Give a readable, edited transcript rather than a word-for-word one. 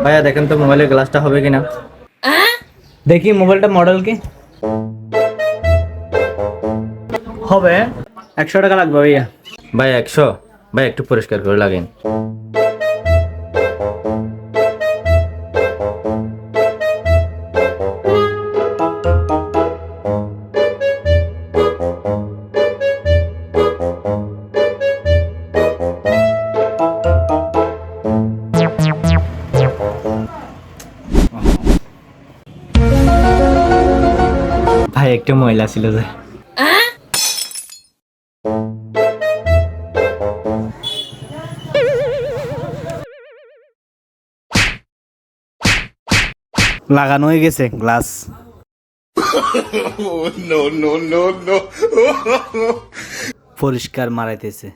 ভাইয়া দেখেন তো মোবাইলের গ্লাসটা হবে কিনা। দেখি মোবাইলটা মডেল কি হবে। 100 টাকা লাগবে ভাইয়া। ভাই 100, ভাই একটু পরিষ্কার করে লাগেন। ভাই একটু ময়লা ছিল যে। লাগানো হয়ে গেছে গ্লাস। পরিষ্কার মারাইতেছে।